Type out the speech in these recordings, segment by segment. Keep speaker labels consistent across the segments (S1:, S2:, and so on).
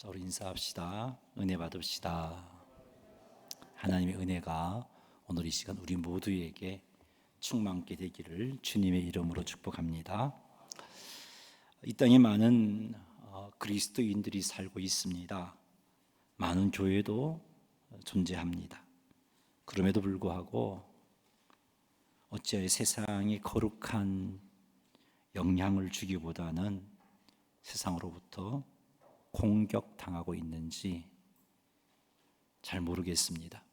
S1: 자, 우리 인사합시다. 은혜 받읍시다. 하나님의 은혜가 오늘 이 시간 우리 모두에게 충만케 되기를 주님의 이름으로 축복합니다. 이 땅에 많은 그리스도인들이 살고 있습니다. 많은 교회도 존재합니다. 그럼에도 불구하고 어찌하여 세상에 거룩한 영향을 주기보다는 세상으로부터 공격당하고 있는지 잘 모르겠습니다.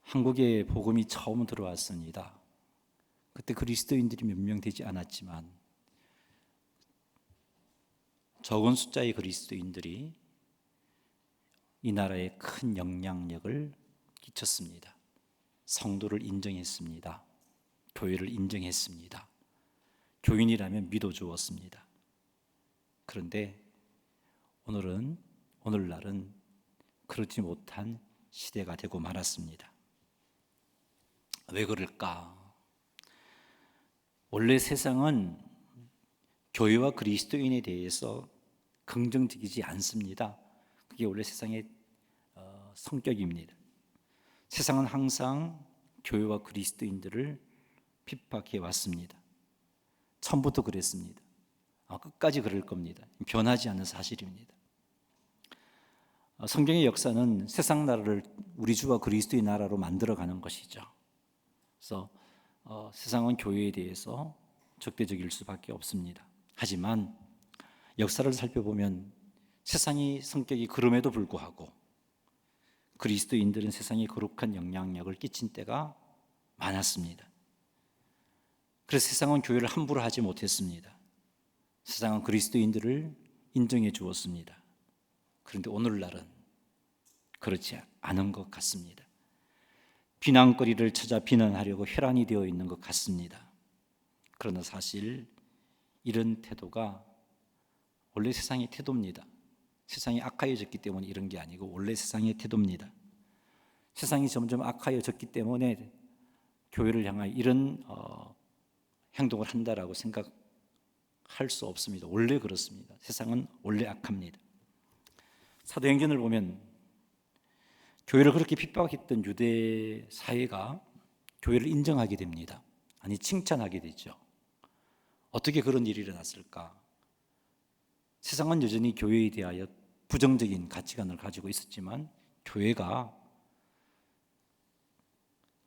S1: 한국에 복음이 처음 들어왔습니다. 그때 그리스도인들이 몇 명 되지 않았지만 적은 숫자의 그리스도인들이 이 나라에 큰 영향력을 끼쳤습니다. 성도를 인정했습니다. 교회를 인정했습니다. 교인이라면 믿어주었습니다. 그런데 오늘날은 그렇지 못한 시대가 되고 말았습니다. 왜 그럴까? 원래 세상은 교회와 그리스도인에 대해서 긍정적이지 않습니다. 그게 원래 세상의 성격입니다. 세상은 항상 교회와 그리스도인들을 핍박해 왔습니다. 처음부터 그랬습니다. 끝까지 그럴 겁니다. 변하지 않는 사실입니다. 성경의 역사는 세상 나라를 우리 주와 그리스도의 나라로 만들어가는 것이죠. 그래서 세상은 교회에 대해서 적대적일 수밖에 없습니다. 하지만 역사를 살펴보면 세상의 성격이 그럼에도 불구하고 그리스도인들은 세상에 거룩한 영향력을 끼친 때가 많았습니다. 그래서 세상은 교회를 함부로 하지 못했습니다. 세상은 그리스도인들을 인정해 주었습니다. 그런데 오늘날은 그렇지 않은 것 같습니다. 비난거리를 찾아 비난하려고 혈안이 되어 있는 것 같습니다. 그러나 사실 이런 태도가 원래 세상의 태도입니다. 세상이 악하여졌기 때문에 이런 게 아니고 원래 세상의 태도입니다. 세상이 점점 악하여졌기 때문에 교회를 향하여 이런 행동을 한다라고 생각할 수 없습니다. 원래 그렇습니다. 세상은 원래 악합니다. 사도행전을 보면 교회를 그렇게 핍박했던 유대 사회가 교회를 인정하게 됩니다. 아니, 칭찬하게 되죠. 어떻게 그런 일이 일어났을까? 세상은 여전히 교회에 대하여 부정적인 가치관을 가지고 있었지만 교회가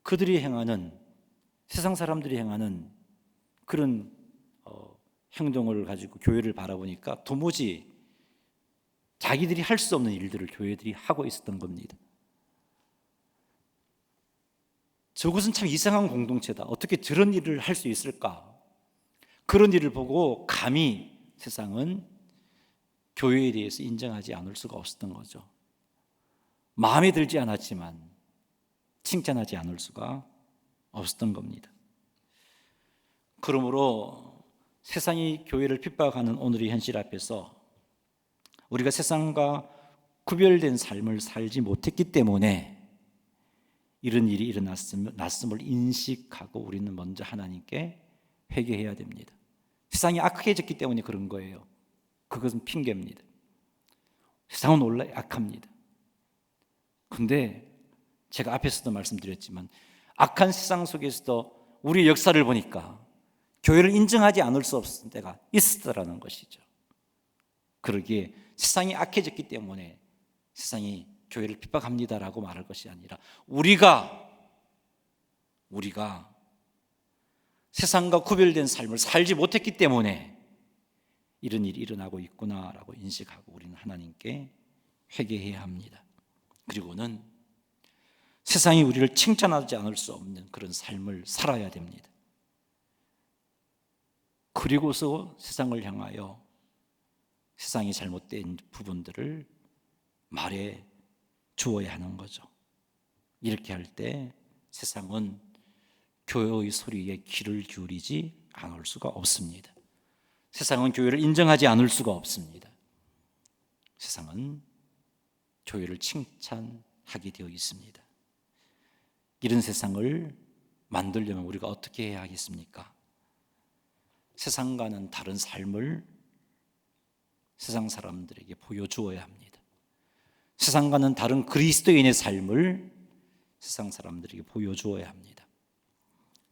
S1: 그들이 행하는, 세상 사람들이 행하는 그런 행동을 가지고 교회를 바라보니까 도무지 자기들이 할 수 없는 일들을 교회들이 하고 있었던 겁니다. 저것은 참 이상한 공동체다. 어떻게 저런 일을 할 수 있을까? 그런 일을 보고 감히 세상은 교회에 대해서 인정하지 않을 수가 없었던 거죠. 마음에 들지 않았지만 칭찬하지 않을 수가 없었던 겁니다. 그러므로 세상이 교회를 핍박하는 오늘의 현실 앞에서 우리가 세상과 구별된 삶을 살지 못했기 때문에 이런 일이 일어났음을 인식하고 우리는 먼저 하나님께 회개해야 됩니다. 세상이 악해졌기 때문에 그런 거예요. 그것은 핑계입니다. 세상은 원래 악합니다. 그런데 제가 앞에서도 말씀드렸지만 악한 세상 속에서도 우리의 역사를 보니까 교회를 인정하지 않을 수 없을 때가 있었다라는 것이죠. 그러기에 세상이 악해졌기 때문에 세상이 교회를 핍박합니다라고 말할 것이 아니라 우리가 세상과 구별된 삶을 살지 못했기 때문에 이런 일이 일어나고 있구나라고 인식하고 우리는 하나님께 회개해야 합니다. 그리고는 세상이 우리를 칭찬하지 않을 수 없는 그런 삶을 살아야 됩니다. 그리고서 세상을 향하여 세상이 잘못된 부분들을 말해 주어야 하는 거죠. 이렇게 할 때 세상은 교회의 소리에 귀를 기울이지 않을 수가 없습니다. 세상은 교회를 인정하지 않을 수가 없습니다. 세상은 교회를 칭찬하게 되어 있습니다. 이런 세상을 만들려면 우리가 어떻게 해야 하겠습니까? 세상과는 다른 삶을 세상 사람들에게 보여주어야 합니다. 세상과는 다른 그리스도인의 삶을 세상 사람들에게 보여주어야 합니다.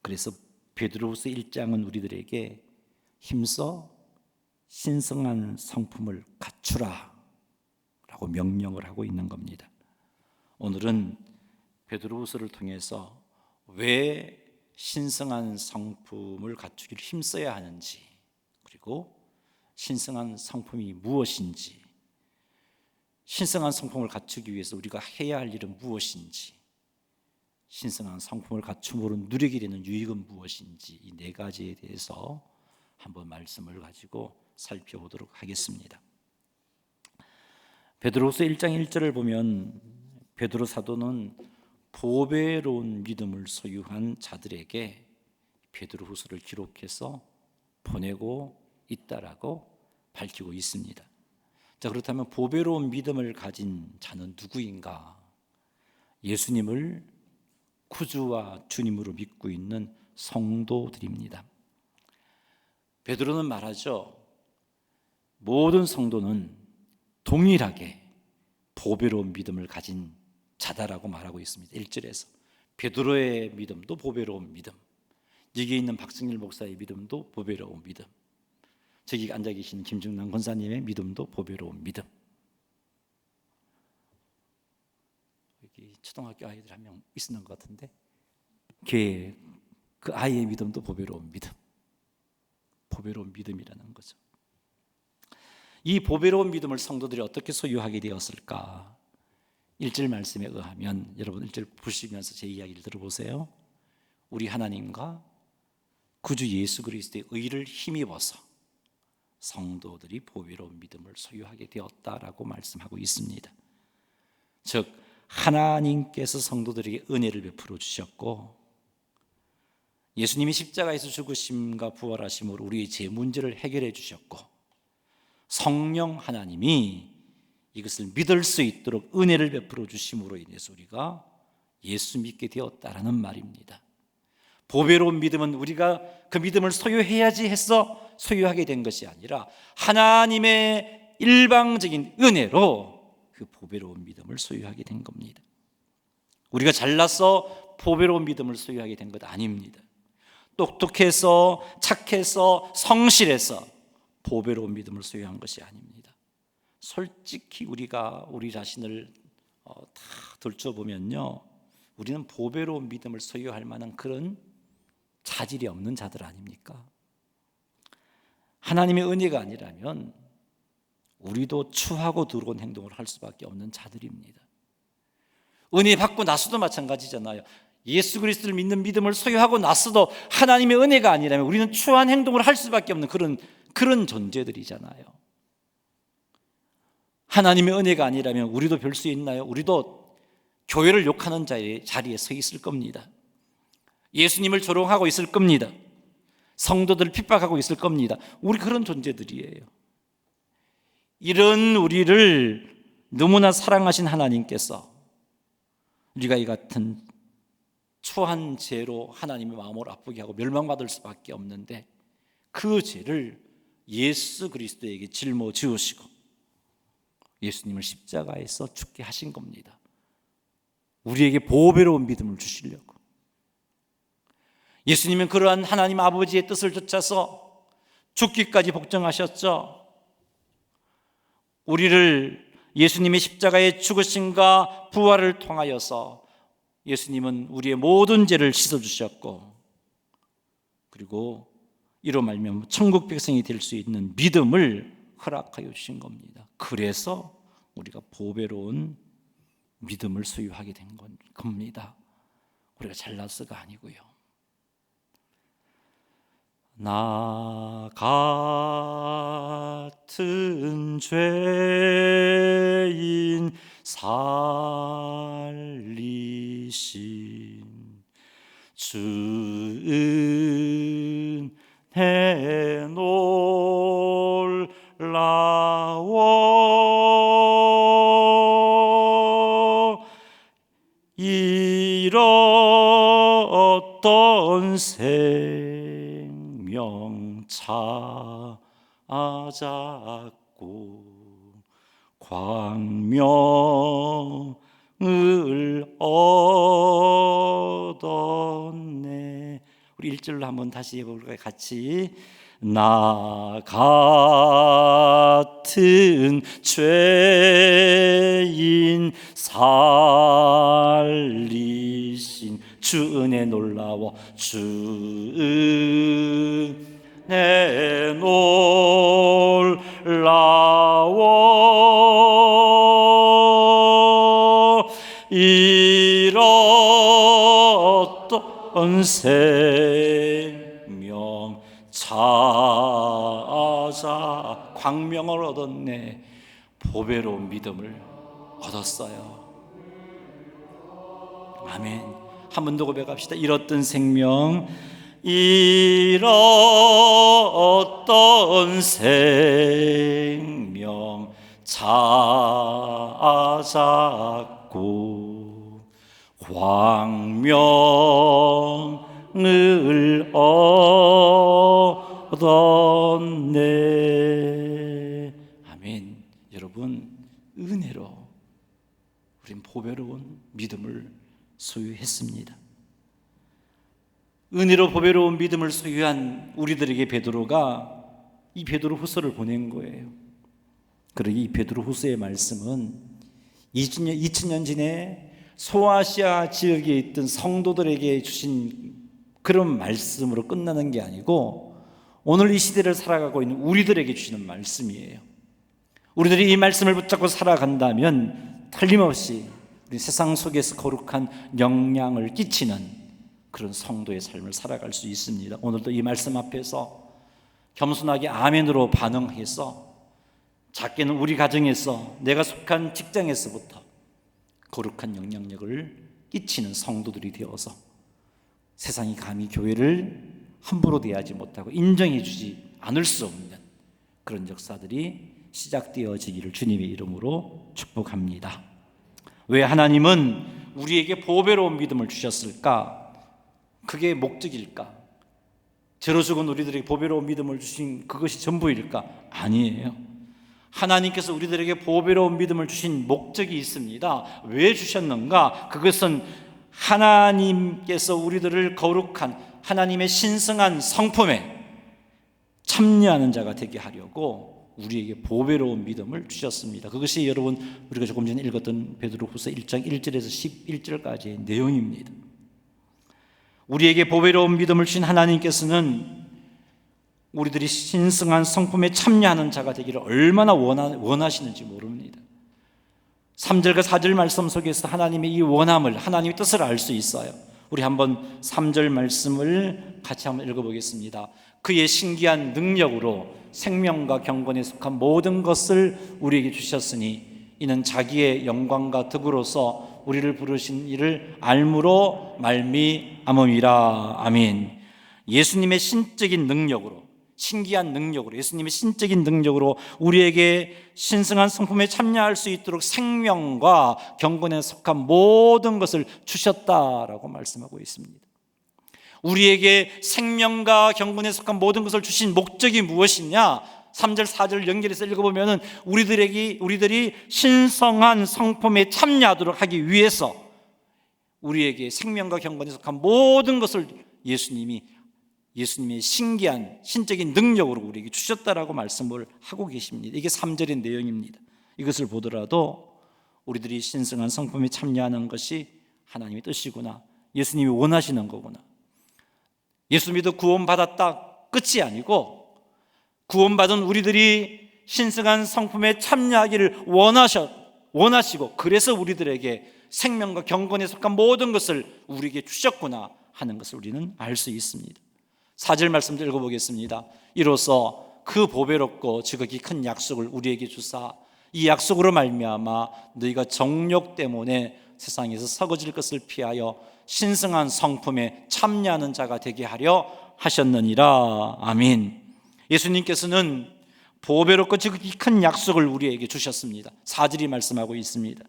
S1: 그래서 베드로후서 1장은 우리들에게 힘써 신성한 성품을 갖추라 라고 명령을 하고 있는 겁니다. 오늘은 베드로후서를 통해서 왜 신성한 성품을 갖추기를 힘써야 하는지, 그리고 신성한 성품이 무엇인지, 신성한 성품을 갖추기 위해서 우리가 해야 할 일은 무엇인지, 신성한 성품을 갖춤으로 누리게 되는 유익은 무엇인지, 이 네 가지에 대해서 한번 말씀을 가지고 살펴보도록 하겠습니다. 베드로후서 1장 1절을 보면 베드로 사도는 보배로운 믿음을 소유한 자들에게 베드로후서를 기록해서 보내고 있다라고 밝히고 있습니다. 자, 그렇다면 보배로운 믿음을 가진 자는 누구인가? 예수님을 구주와 주님으로 믿고 있는 성도들입니다. 베드로는 말하죠. 모든 성도는 동일하게 보배로운 믿음을 가진 자다라고 말하고 있습니다. 1절에서 베드로의 믿음도 보배로운 믿음, 여기 있는 박승일 목사의 믿음도 보배로운 믿음, 저기 앉아 계시는 김중남 권사님의 믿음도 보배로운 믿음. 여기 초등학교 아이들 한 명 있었는 것 같은데 걔 그 아이의 믿음도 보배로운 믿음, 보배로운 믿음이라는 거죠. 이 보배로운 믿음을 성도들이 어떻게 소유하게 되었을까? 1절 말씀에 의하면, 여러분 1절 보시면서 제 이야기를 들어보세요. 우리 하나님과 구주 예수 그리스도의 의를 힘입어서 성도들이 보배로운 믿음을 소유하게 되었다라고 말씀하고 있습니다. 즉 하나님께서 성도들에게 은혜를 베풀어 주셨고, 예수님이 십자가에서 죽으심과 부활하심으로 우리의 제 문제를 해결해 주셨고, 성령 하나님이 이것을 믿을 수 있도록 은혜를 베풀어 주심으로 인해서 우리가 예수 믿게 되었다라는 말입니다. 보배로운 믿음은 우리가 그 믿음을 소유해야지 해서 소유하게 된 것이 아니라 하나님의 일방적인 은혜로 그 보배로운 믿음을 소유하게 된 겁니다. 우리가 잘나서 보배로운 믿음을 소유하게 된 것 아닙니다. 똑똑해서 착해서 성실해서 보배로운 믿음을 소유한 것이 아닙니다. 솔직히 우리가 우리 자신을 다 들춰보면요, 우리는 보배로운 믿음을 소유할 만한 그런 자질이 없는 자들 아닙니까? 하나님의 은혜가 아니라면 우리도 추하고 더러운 행동을 할 수밖에 없는 자들입니다. 은혜 받고 나서도 마찬가지잖아요. 예수 그리스도를 믿는 믿음을 소유하고 나서도 하나님의 은혜가 아니라면 우리는 추한 행동을 할 수밖에 없는 그런 존재들이잖아요. 하나님의 은혜가 아니라면 우리도 별 수 있나요? 우리도 교회를 욕하는 자리에 서 있을 겁니다. 예수님을 조롱하고 있을 겁니다. 성도들을 핍박하고 있을 겁니다. 우리 그런 존재들이에요. 이런 우리를 너무나 사랑하신 하나님께서 우리가 이 같은 추한 죄로 하나님의 마음을 아프게 하고 멸망받을 수밖에 없는데, 그 죄를 예수 그리스도에게 짊어지우시고 예수님을 십자가에서 죽게 하신 겁니다. 우리에게 보배로운 믿음을 주시려고. 예수님은 그러한 하나님 아버지의 뜻을 쫓아서 죽기까지 복종하셨죠. 우리를 예수님의 십자가의 죽으심과 부활을 통하여서 예수님은 우리의 모든 죄를 씻어주셨고, 그리고 이로 말미암아 천국 백성이 될 수 있는 믿음을 허락하여 주신 겁니다. 그래서 우리가 보배로운 믿음을 소유하게 된 겁니다. 우리가 잘나서가 아니고요. 나 같은 죄인 살리신 주 은혜 놀라워 잃었던 생명 찾았고 광명을 얻었네. 우리 1절로 한번 다시 해볼까요? 같이. 나 같은 죄인 살리신 주 은혜 놀라워 주 은혜 놀라워 잃었던 생명 찾아 광명을 얻었네. 보배로운 믿음을 얻었어요. 아멘. 한 번 더 고백합시다. 잃었던 생명, 잃었던 생명 찾았고 광명을 얻었네. 아멘. 여러분, 은혜로 우린 보배로운 믿음을 소유했습니다. 은혜로 보배로운 믿음을 소유한 우리들에게 베드로가 이 베드로후서를 보낸 거예요. 그러기 이 베드로후서의 말씀은 2000년 전에 소아시아 지역에 있던 성도들에게 주신 그런 말씀으로 끝나는 게 아니고 오늘 이 시대를 살아가고 있는 우리들에게 주시는 말씀이에요. 우리들이 이 말씀을 붙잡고 살아간다면 틀림없이 우리 세상 속에서 거룩한 영향을 끼치는 그런 성도의 삶을 살아갈 수 있습니다. 오늘도 이 말씀 앞에서 겸손하게 아멘으로 반응해서 작게는 우리 가정에서 내가 속한 직장에서부터 거룩한 영향력을 끼치는 성도들이 되어서 세상이 감히 교회를 함부로 대하지 못하고 인정해 주지 않을 수 없는 그런 역사들이 시작되어지기를 주님의 이름으로 축복합니다. 왜 하나님은 우리에게 보배로운 믿음을 주셨을까? 그게 목적일까? 죄로 죽은 우리들에게 보배로운 믿음을 주신 그것이 전부일까? 아니에요. 하나님께서 우리들에게 보배로운 믿음을 주신 목적이 있습니다. 왜 주셨는가? 그것은 하나님께서 우리들을 거룩한 하나님의 신성한 성품에 참여하는 자가 되게 하려고 우리에게 보배로운 믿음을 주셨습니다. 그것이 여러분 우리가 조금 전에 읽었던 베드로후서 1장 1절에서 11절까지의 내용입니다. 우리에게 보배로운 믿음을 주신 하나님께서는 우리들이 신성한 성품에 참여하는 자가 되기를 얼마나 원하시는지 모릅니다. 3절과 4절 말씀 속에서 하나님의 이 원함을, 하나님의 뜻을 알 수 있어요. 우리 한번 3절 말씀을 같이 한번 읽어보겠습니다. 그의 신기한 능력으로 생명과 경건에 속한 모든 것을 우리에게 주셨으니 이는 자기의 영광과 덕으로서 우리를 부르신 이를 알므로 말미암음이라. 아멘. 예수님의 신적인 능력으로, 신기한 능력으로, 예수님의 신적인 능력으로 우리에게 신성한 성품에 참여할 수 있도록 생명과 경건에 속한 모든 것을 주셨다라고 말씀하고 있습니다. 우리에게 생명과 경건에 속한 모든 것을 주신 목적이 무엇이냐? 3절 4절 연결해서 읽어보면 우리들이 신성한 성품에 참여하도록 하기 위해서 우리에게 생명과 경건에 속한 모든 것을 예수님의 신기한 신적인 능력으로 우리에게 주셨다라고 말씀을 하고 계십니다. 이게 3절의 내용입니다. 이것을 보더라도 우리들이 신성한 성품에 참여하는 것이 하나님의 뜻이구나, 예수님이 원하시는 거구나. 예수 믿어 구원받았다 끝이 아니고 구원받은 우리들이 신성한 성품에 참여하기를 원하시고 그래서 우리들에게 생명과 경건에 속한 모든 것을 우리에게 주셨구나 하는 것을 우리는 알 수 있습니다. 4절 말씀 읽어보겠습니다. 이로써 그 보배롭고 지극히 큰 약속을 우리에게 주사 이 약속으로 말미암아 너희가 정욕 때문에 세상에서 썩어질 것을 피하여 신성한 성품에 참여하는 자가 되게 하려 하셨느니라. 아멘. 예수님께서는 보배롭고 지극히 큰 약속을 우리에게 주셨습니다. 4절이 말씀하고 있습니다.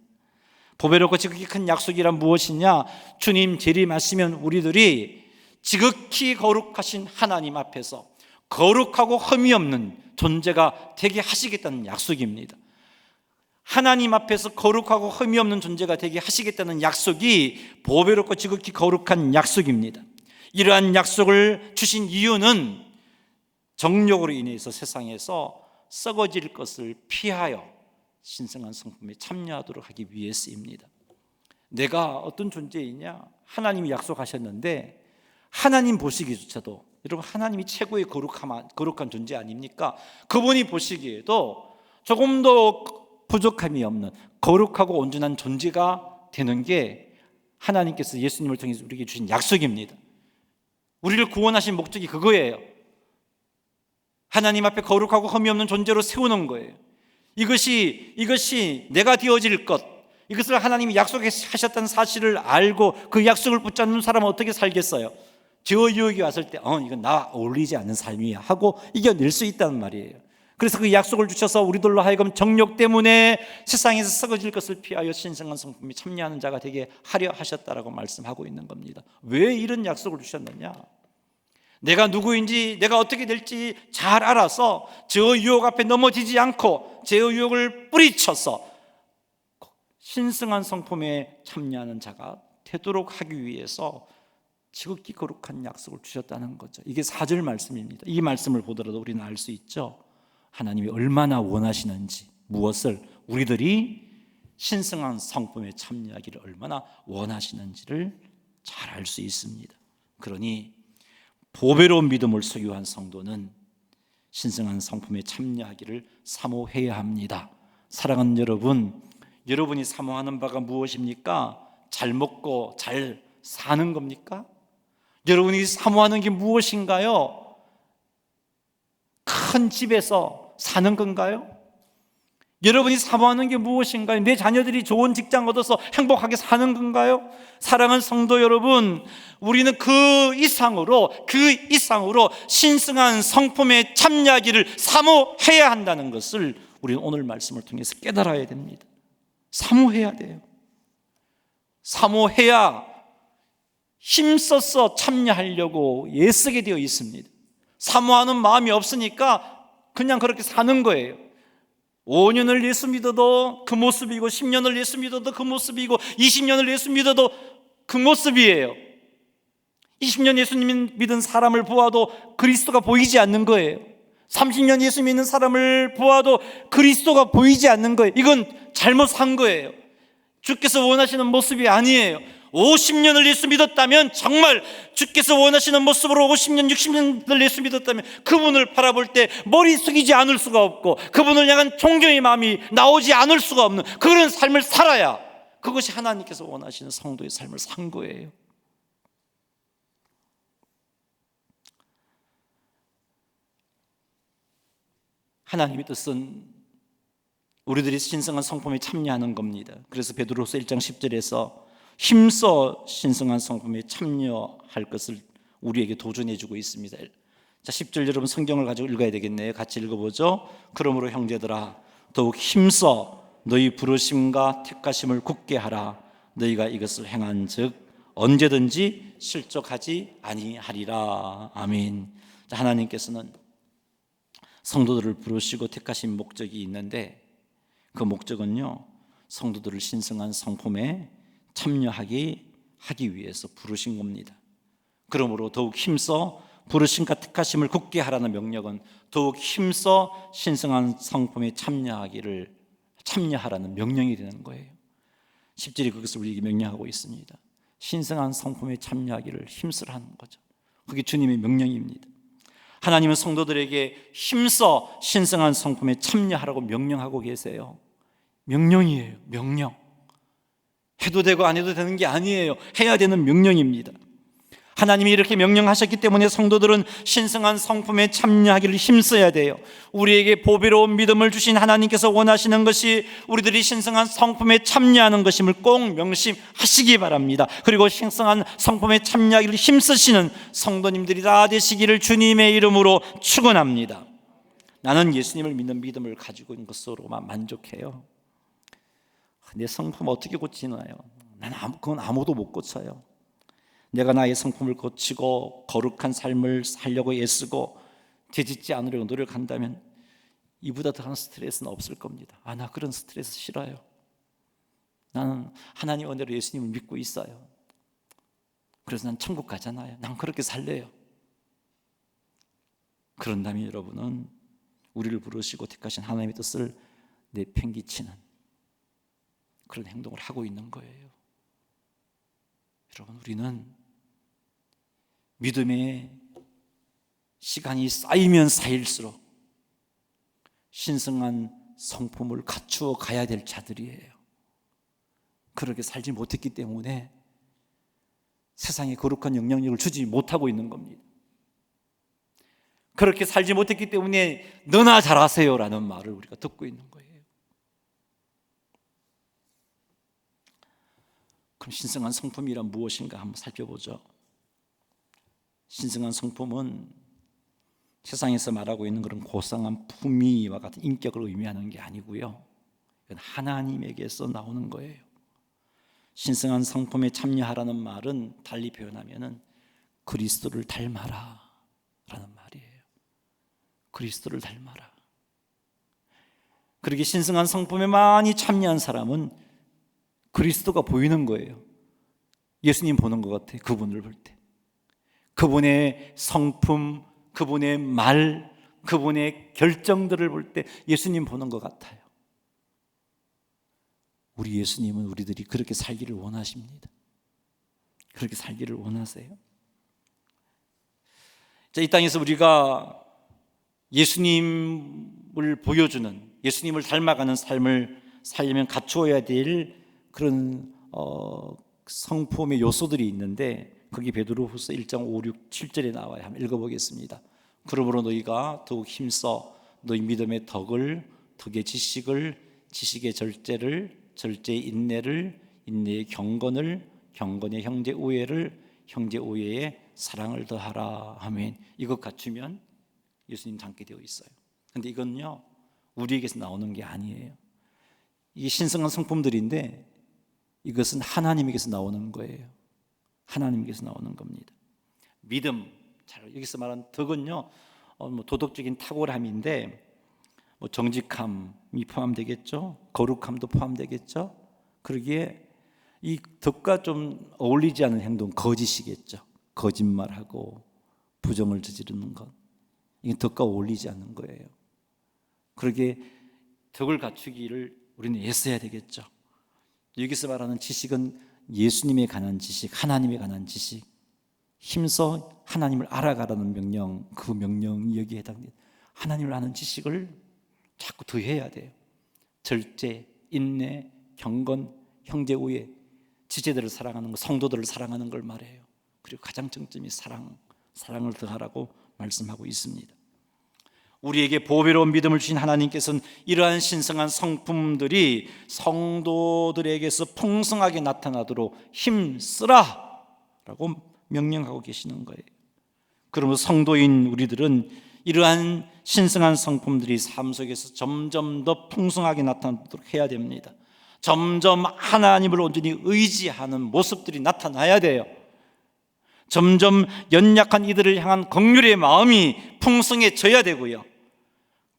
S1: 보배롭고 지극히 큰 약속이란 무엇이냐? 주님 재림하시면 우리들이 지극히 거룩하신 하나님 앞에서 거룩하고 흠이 없는 존재가 되게 하시겠다는 약속입니다. 하나님 앞에서 거룩하고 흠이 없는 존재가 되게 하시겠다는 약속이 보배롭고 지극히 거룩한 약속입니다. 이러한 약속을 주신 이유는 정욕으로 인해서 세상에서 썩어질 것을 피하여 신성한 성품에 참여하도록 하기 위해서입니다. 내가 어떤 존재이냐? 하나님이 약속하셨는데 하나님 보시기조차도, 여러분, 하나님이 최고의 거룩한 존재 아닙니까? 그분이 보시기에도 조금 더 부족함이 없는 거룩하고 온전한 존재가 되는 게 하나님께서 예수님을 통해서 우리에게 주신 약속입니다. 우리를 구원하신 목적이 그거예요. 하나님 앞에 거룩하고 흠이 없는 존재로 세우는 거예요. 이것이 내가 되어질 것, 이것을 하나님이 약속하셨다는 사실을 알고 그 약속을 붙잡는 사람은 어떻게 살겠어요? 죄와 유혹이 왔을 때 이건 나 어울리지 않는 삶이야 하고 이겨낼 수 있다는 말이에요. 그래서 그 약속을 주셔서 우리들로 하여금 정욕 때문에 세상에서 썩어질 것을 피하여 신성한 성품에 참여하는 자가 되게 하려 하셨다라고 말씀하고 있는 겁니다. 왜 이런 약속을 주셨느냐? 내가 누구인지, 내가 어떻게 될지 잘 알아서 죄의 유혹 앞에 넘어지지 않고 죄의 유혹을 뿌리쳐서 신성한 성품에 참여하는 자가 되도록 하기 위해서 지극히 거룩한 약속을 주셨다는 거죠. 이게 4절 말씀입니다. 이 말씀을 보더라도 우리는 알 수 있죠. 하나님이 얼마나 원하시는지, 무엇을, 우리들이 신성한 성품에 참여하기를 얼마나 원하시는지를 잘 알 수 있습니다. 그러니 보배로운 믿음을 소유한 성도는 신성한 성품에 참여하기를 사모해야 합니다. 사랑하는 여러분, 여러분이 사모하는 바가 무엇입니까? 잘 먹고 잘 사는 겁니까? 여러분이 사모하는 게 무엇인가요? 큰 집에서 사는 건가요? 여러분이 사모하는 게 무엇인가요? 내 자녀들이 좋은 직장 얻어서 행복하게 사는 건가요? 사랑하는 성도 여러분, 우리는 그 이상으로 신성한 성품에 참여하기를 사모해야 한다는 것을 우리는 오늘 말씀을 통해서 깨달아야 됩니다. 사모해야 돼요. 사모해야 힘써서 참여하려고 애쓰게 되어 있습니다. 사모하는 마음이 없으니까 그냥 그렇게 사는 거예요. 5년을 예수 믿어도 그 모습이고, 10년을 예수 믿어도 그 모습이고, 20년을 예수 믿어도 그 모습이에요. 20년 예수님 믿은 사람을 보아도 그리스도가 보이지 않는 거예요. 30년 예수 믿는 사람을 보아도 그리스도가 보이지 않는 거예요. 이건 잘못 산 거예요. 주께서 원하시는 모습이 아니에요. 50년을 예수 믿었다면, 정말 주께서 원하시는 모습으로 50년, 60년을 예수 믿었다면 그분을 바라볼 때 머리 숙이지 않을 수가 없고, 그분을 향한 존경의 마음이 나오지 않을 수가 없는 그런 삶을 살아야, 그것이 하나님께서 원하시는 성도의 삶을 산 거예요. 하나님의 뜻은 우리들이 신성한 성품에 참여하는 겁니다. 그래서 베드로서 1장 10절에서 힘써 신성한 성품에 참여할 것을 우리에게 도전해 주고 있습니다. 자, 10절 여러분 성경을 가지고 읽어야 되겠네요. 같이 읽어보죠. 그러므로 형제들아, 더욱 힘써 너희 부르심과 택하심을 굳게 하라. 너희가 이것을 행한즉 언제든지 실족하지 아니하리라. 아멘. 자, 하나님께서는 성도들을 부르시고 택하신 목적이 있는데, 그 목적은요, 성도들을 신성한 성품에 참여하게 하기 위해서 부르신 겁니다. 그러므로 더욱 힘써 부르심과 택하심을 굳게 하라는 명령은 더욱 힘써 신성한 성품에 참여하라는 명령이 되는 거예요. 10절이 그것을 우리에게 명령하고 있습니다. 신성한 성품에 참여하기를 힘쓰라는 거죠. 그게 주님의 명령입니다. 하나님은 성도들에게 힘써 신성한 성품에 참여하라고 명령하고 계세요. 명령이에요. 명령. 해도 되고 안 해도 되는 게 아니에요. 해야 되는 명령입니다. 하나님이 이렇게 명령하셨기 때문에 성도들은 신성한 성품에 참여하기를 힘써야 돼요. 우리에게 보배로운 믿음을 주신 하나님께서 원하시는 것이 우리들이 신성한 성품에 참여하는 것임을 꼭 명심하시기 바랍니다. 그리고 신성한 성품에 참여하기를 힘쓰시는 성도님들이 다 되시기를 주님의 이름으로 축원합니다. 나는 예수님을 믿는 믿음을 가지고 있는 것으로만 만족해요. 내 성품 어떻게 고치나요? 그건 아무도 못 고쳐요. 내가 나의 성품을 고치고 거룩한 삶을 살려고 애쓰고 되짓지 않으려고 노력한다면 이보다 더한 스트레스는 없을 겁니다. 나 그런 스트레스 싫어요. 나는 하나님 은혜로 예수님을 믿고 있어요. 그래서 난 천국 가잖아요. 난 그렇게 살래요. 그런다면 여러분은 우리를 부르시고 택하신 하나님의 뜻을 내팽개치는 그런 행동을 하고 있는 거예요. 여러분, 우리는 믿음의 시간이 쌓이면 쌓일수록 신성한 성품을 갖추어 가야 될 자들이에요. 그렇게 살지 못했기 때문에 세상에 거룩한 영향력을 주지 못하고 있는 겁니다. 그렇게 살지 못했기 때문에 너나 잘하세요 라는 말을 우리가 듣고 있는 거예요. 그럼 신성한 성품이란 무엇인가 한번 살펴보죠. 신성한 성품은 세상에서 말하고 있는 그런 고상한 품위와 같은 인격을 의미하는 게 아니고요, 이건 하나님에게서 나오는 거예요. 신성한 성품에 참여하라는 말은 달리 표현하면은 그리스도를 닮아라 라는 말이에요. 그리스도를 닮아라. 그렇게 신성한 성품에 많이 참여한 사람은 그리스도가 보이는 거예요. 예수님 보는 것 같아요. 그분을 볼 때 그분의 성품, 그분의 말, 그분의 결정들을 볼 때 예수님 보는 것 같아요. 우리 예수님은 우리들이 그렇게 살기를 원하십니다. 그렇게 살기를 원하세요. 자, 이 땅에서 우리가 예수님을 보여주는, 예수님을 닮아가는 삶을 살려면 갖추어야 될 그런 성품의 요소들이 있는데, 거기 베드로후서 1장 5, 6, 7절에 나와요. 한번 읽어보겠습니다. 그러므로 너희가 더욱 힘써 너희 믿음의 덕을, 덕의 지식을, 지식의 절제를, 절제의 인내를, 인내의 경건을, 경건의 형제 우애를, 형제 우애의 사랑을 더하라. 아멘. 이것 갖추면 예수님 닮게 되어 있어요. 근데 이건요, 우리에게서 나오는 게 아니에요. 이게 신성한 성품들인데 이것은 하나님에게서 나오는 거예요. 하나님께서 나오는 겁니다. 믿음, 여기서 말하는 덕은요, 도덕적인 탁월함인데 정직함이 포함되겠죠. 거룩함도 포함되겠죠. 그러기에 이 덕과 좀 어울리지 않은 행동, 거짓이겠죠. 거짓말하고 부정을 저지르는 것, 이게 덕과 어울리지 않는 거예요. 그러기에 덕을 갖추기를 우리는 애써야 되겠죠. 여기서 말하는 지식은 예수님에 관한 지식, 하나님에 관한 지식, 힘써 하나님을 알아가라는 명령, 그 명령이 여기에 해당돼요. 하나님을 아는 지식을 자꾸 더해야 돼요. 절제, 인내, 경건, 형제 우애, 지체들을 사랑하는 것, 성도들을 사랑하는 걸 말해요. 그리고 가장 정점이 사랑을 더하라고 말씀하고 있습니다. 우리에게 보배로운 믿음을 주신 하나님께서는 이러한 신성한 성품들이 성도들에게서 풍성하게 나타나도록 힘쓰라 라고 명령하고 계시는 거예요. 그러므로 성도인 우리들은 이러한 신성한 성품들이 삶 속에서 점점 더 풍성하게 나타나도록 해야 됩니다. 점점 하나님을 온전히 의지하는 모습들이 나타나야 돼요. 점점 연약한 이들을 향한 긍휼의 마음이 풍성해져야 되고요,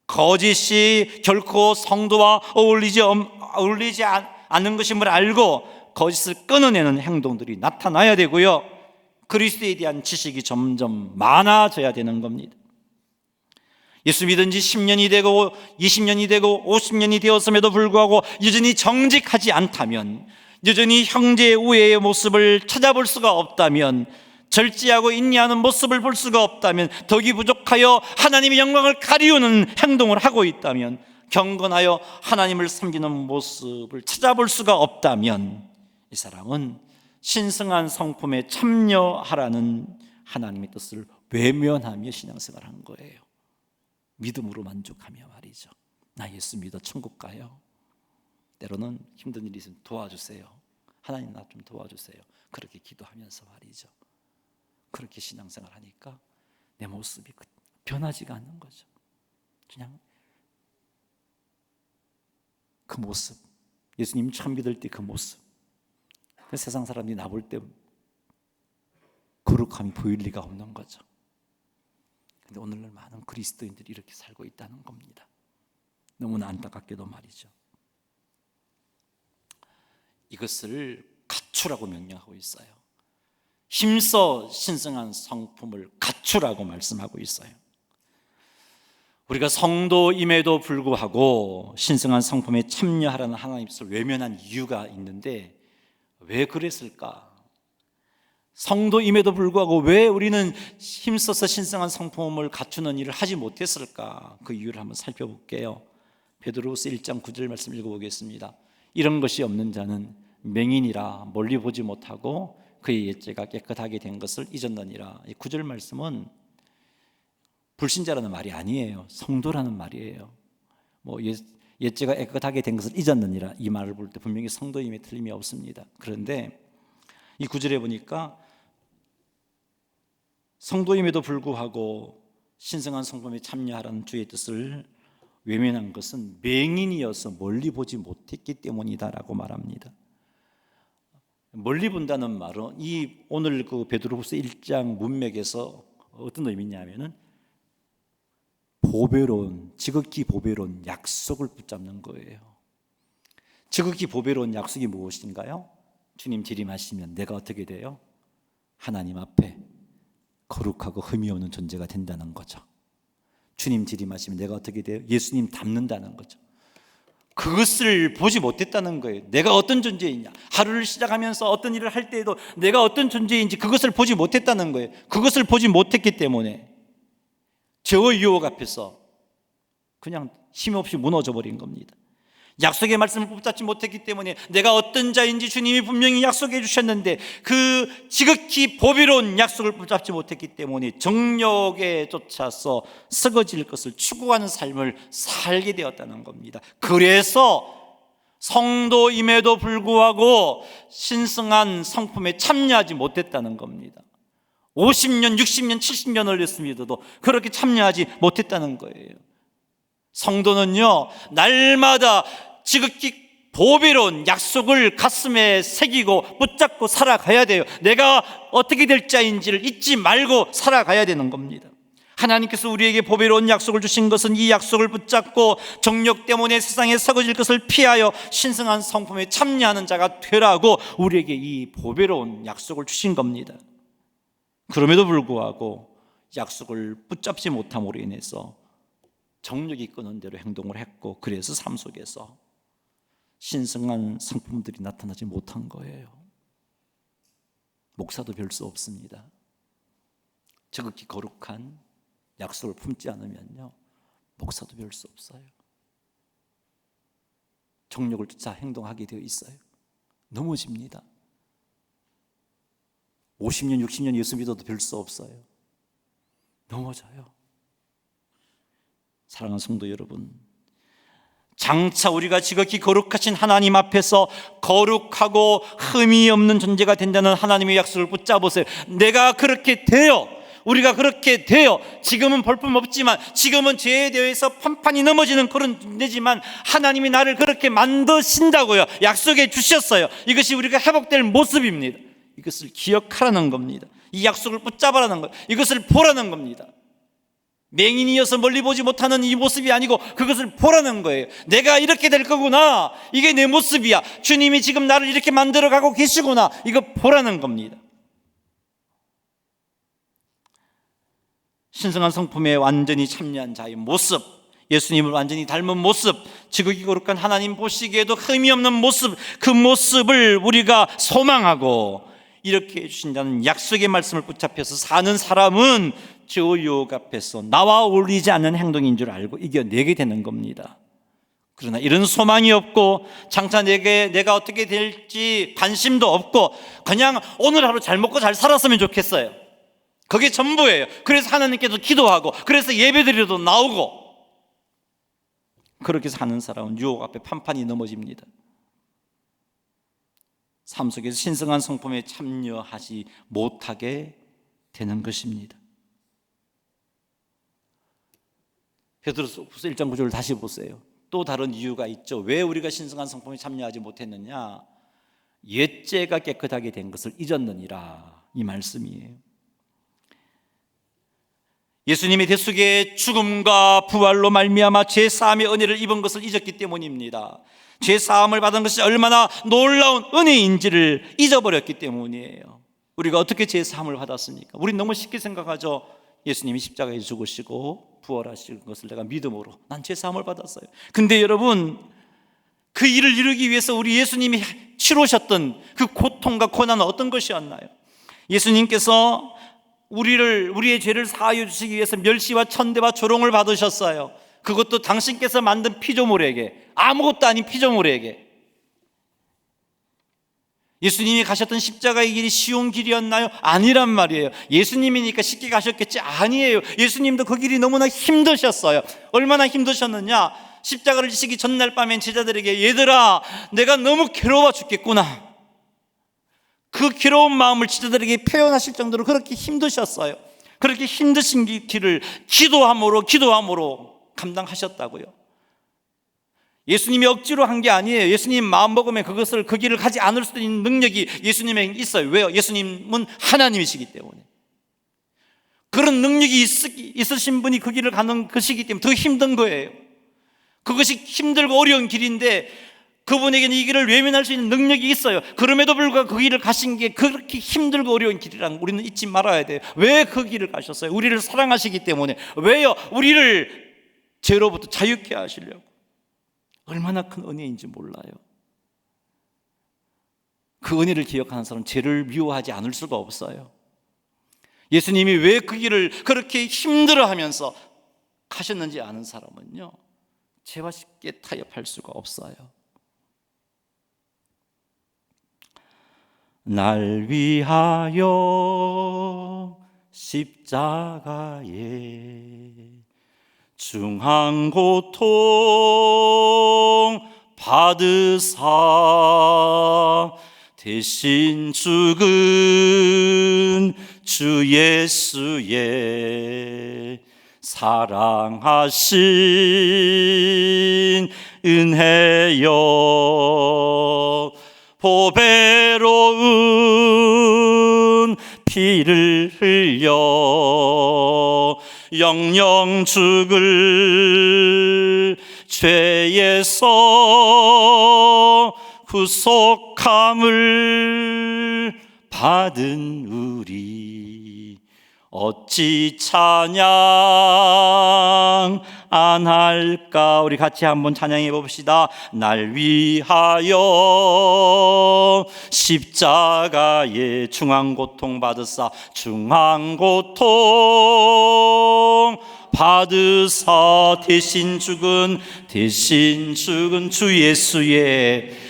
S1: 거짓이 결코 성도와 어울리지 않는 것임을 알고 거짓을 끊어내는 행동들이 나타나야 되고요, 그리스도에 대한 지식이 점점 많아져야 되는 겁니다. 예수 믿은 지 10년이 되고 20년이 되고 50년이 되었음에도 불구하고 여전히 정직하지 않다면, 여전히 형제 우애의 모습을 찾아볼 수가 없다면, 절제하고 인내하는 모습을 볼 수가 없다면, 덕이 부족하여 하나님의 영광을 가리우는 행동을 하고 있다면, 경건하여 하나님을 섬기는 모습을 찾아볼 수가 없다면, 이 사람은 신성한 성품에 참여하라는 하나님의 뜻을 외면하며 신앙생활하는 거예요. 믿음으로 만족하며 말이죠. 나 예수 믿어 천국 가요. 때로는 힘든 일이 있으면 도와주세요. 하나님 나 좀 도와주세요. 그렇게 기도하면서 말이죠. 그렇게 신앙생활 하니까 내 모습이 변하지가 않는 거죠. 그냥 그 모습, 예수님 처음 믿을 때 그 모습, 세상 사람들이 나 볼 때 거룩함이 보일 리가 없는 거죠. 근데 오늘날 많은 그리스도인들이 이렇게 살고 있다는 겁니다. 너무나 안타깝게도 말이죠. 이것을 갖추라고 명령하고 있어요. 힘써 신성한 성품을 갖추라고 말씀하고 있어요. 우리가 성도임에도 불구하고 신성한 성품에 참여하라는 하나님의 뜻을 외면한 이유가 있는데 왜 그랬을까? 성도임에도 불구하고 왜 우리는 힘써서 신성한 성품을 갖추는 일을 하지 못했을까? 그 이유를 한번 살펴볼게요. 베드로후서 1장 9절 말씀 읽어보겠습니다. 이런 것이 없는 자는 맹인이라 멀리 보지 못하고 그의 옛죄가 깨끗하게 된 것을 잊었느니라. 이 9절 말씀은 불신자라는 말이 아니에요. 성도라는 말이에요. 옛죄가 깨끗하게 된 것을 잊었느니라 이 말을 볼 때 분명히 성도임에 틀림이 없습니다. 그런데 이 9절에 보니까 성도임에도 불구하고 신성한 성품에 참여하라는 주의 뜻을 외면한 것은 맹인이어서 멀리 보지 못했기 때문이다라고 말합니다. 멀리 본다는 말은 이 오늘 그 베드로후서 1장 문맥에서 어떤 의미냐면은 지극히 보배로운 약속을 붙잡는 거예요. 지극히 보배로운 약속이 무엇인가요? 주님 재림하시면 내가 어떻게 돼요? 하나님 앞에 거룩하고 흠이 없는 존재가 된다는 거죠. 주님 재림하시면 내가 어떻게 돼요? 예수님 닮는다는 거죠. 그것을 보지 못했다는 거예요. 내가 어떤 존재이냐, 하루를 시작하면서 어떤 일을 할 때에도 내가 어떤 존재인지 그것을 보지 못했다는 거예요. 그것을 보지 못했기 때문에 죄의 유혹 앞에서 그냥 힘없이 무너져 버린 겁니다. 약속의 말씀을 붙잡지 못했기 때문에 내가 어떤 자인지 주님이 분명히 약속해 주셨는데 그 지극히 보배로운 약속을 붙잡지 못했기 때문에 정욕에 쫓아서 썩어질 것을 추구하는 삶을 살게 되었다는 겁니다. 그래서 성도임에도 불구하고 신성한 성품에 참여하지 못했다는 겁니다. 50년, 60년, 70년을 했습니다도 그렇게 참여하지 못했다는 거예요. 성도는요, 날마다 지극히 보배로운 약속을 가슴에 새기고 붙잡고 살아가야 돼요. 내가 어떻게 될 자인지를 잊지 말고 살아가야 되는 겁니다. 하나님께서 우리에게 보배로운 약속을 주신 것은 이 약속을 붙잡고 정욕 때문에 세상에 썩어질 것을 피하여 신성한 성품에 참여하는 자가 되라고 우리에게 이 보배로운 약속을 주신 겁니다. 그럼에도 불구하고 약속을 붙잡지 못함으로 인해서 정욕이 끄는 대로 행동을 했고, 그래서 삶 속에서 신성한 성품들이 나타나지 못한 거예요. 목사도 별 수 없습니다. 지극히 거룩한 약속을 품지 않으면요, 목사도 별 수 없어요. 정욕을 쫓아 행동하게 되어 있어요. 넘어집니다. 50년, 60년 예수 믿어도 별 수 없어요. 넘어져요. 사랑하는 성도 여러분, 장차 우리가 지극히 거룩하신 하나님 앞에서 거룩하고 흠이 없는 존재가 된다는 하나님의 약속을 붙잡으세요. 내가 그렇게 돼요. 우리가 그렇게 돼요. 지금은 볼품없지만, 지금은 죄에 대해서 판판이 넘어지는 그런 존재지만 하나님이 나를 그렇게 만드신다고요. 약속해 주셨어요. 이것이 우리가 회복될 모습입니다. 이것을 기억하라는 겁니다. 이 약속을 붙잡으라는 거예요. 이것을 보라는 겁니다. 맹인이어서 멀리 보지 못하는 이 모습이 아니고 그것을 보라는 거예요. 내가 이렇게 될 거구나. 이게 내 모습이야. 주님이 지금 나를 이렇게 만들어가고 계시구나. 이거 보라는 겁니다. 신성한 성품에 완전히 참여한 자의 모습, 예수님을 완전히 닮은 모습, 지극히 거룩한 하나님 보시기에도 흠이 없는 모습, 그 모습을 우리가 소망하고 이렇게 해주신다는 약속의 말씀을 붙잡혀서 사는 사람은 죄의 유혹 앞에서 나와 어울리지 않는 행동인 줄 알고 이겨내게 되는 겁니다. 그러나 이런 소망이 없고 장차 내가 어떻게 될지 관심도 없고 그냥 오늘 하루 잘 먹고 잘 살았으면 좋겠어요. 그게 전부예요. 그래서 하나님께도 기도하고, 그래서 예배드려도 나오고, 그렇게 사는 사람은 유혹 앞에 판판이 넘어집니다. 삶 속에서 신성한 성품에 참여하지 못하게 되는 것입니다. 베드로후서 1장 9절을 다시 보세요. 또 다른 이유가 있죠. 왜 우리가 신성한 성품에 참여하지 못했느냐? 옛죄가 깨끗하게 된 것을 잊었느니라, 이 말씀이에요. 예수님의 대속의 죽음과 부활로 말미암아 죄사함의 은혜를 입은 것을 잊었기 때문입니다. 죄사함을 받은 것이 얼마나 놀라운 은혜인지를 잊어버렸기 때문이에요. 우리가 어떻게 죄사함을 받았습니까? 우린 너무 쉽게 생각하죠. 예수님이 십자가에 죽으시고 부활하신 것을 내가 믿음으로 난 죄사함을 받았어요. 근데 여러분, 그 일을 이루기 위해서 우리 예수님이 치르셨던 그 고통과 고난은 어떤 것이었나요? 예수님께서 우리의 죄를 사하여 주시기 위해서 멸시와 천대와 조롱을 받으셨어요. 그것도 당신께서 만든 피조물에게, 아무것도 아닌 피조물에게. 예수님이 가셨던 십자가의 길이 쉬운 길이었나요? 아니란 말이에요. 예수님이니까 쉽게 가셨겠지? 아니에요. 예수님도 그 길이 너무나 힘드셨어요. 얼마나 힘드셨느냐? 십자가를 지시기 전날 밤엔 제자들에게, 얘들아, 내가 너무 괴로워 죽겠구나. 그 괴로운 마음을 제자들에게 표현하실 정도로 그렇게 힘드셨어요. 그렇게 힘드신 길을 기도함으로 감당하셨다고요. 예수님이 억지로 한 게 아니에요. 예수님 마음 먹으면 그 길을 가지 않을 수 있는 능력이 예수님에게 있어요. 왜요? 예수님은 하나님이시기 때문에. 그런 능력이 있으신 분이 그 길을 가는 것이기 때문에 더 힘든 거예요. 그것이 힘들고 어려운 길인데 그분에게는 이 길을 외면할 수 있는 능력이 있어요. 그럼에도 불구하고 그 길을 가신 게 그렇게 힘들고 어려운 길이라는 우리는 잊지 말아야 돼요. 왜 그 길을 가셨어요? 우리를 사랑하시기 때문에. 왜요? 우리를 죄로부터 자유케 하시려고. 얼마나 큰 은혜인지 몰라요. 그 은혜를 기억하는 사람은 죄를 미워하지 않을 수가 없어요. 예수님이 왜 그 길을 그렇게 힘들어하면서 가셨는지 아는 사람은요, 죄와 쉽게 타협할 수가 없어요. 날 위하여 십자가에 중한 고통 받으사 대신 죽은 주 예수의 사랑하신 은혜여, 보배로운 피를 흘려 영영 죽을 죄에서 구속함을 받은 우리 어찌 찬양 안 할까? 우리 같이 한번 찬양해 봅시다. 날 위하여 십자가에 중한 고통 받으사 중한 고통 받으사 대신 죽은 주 예수의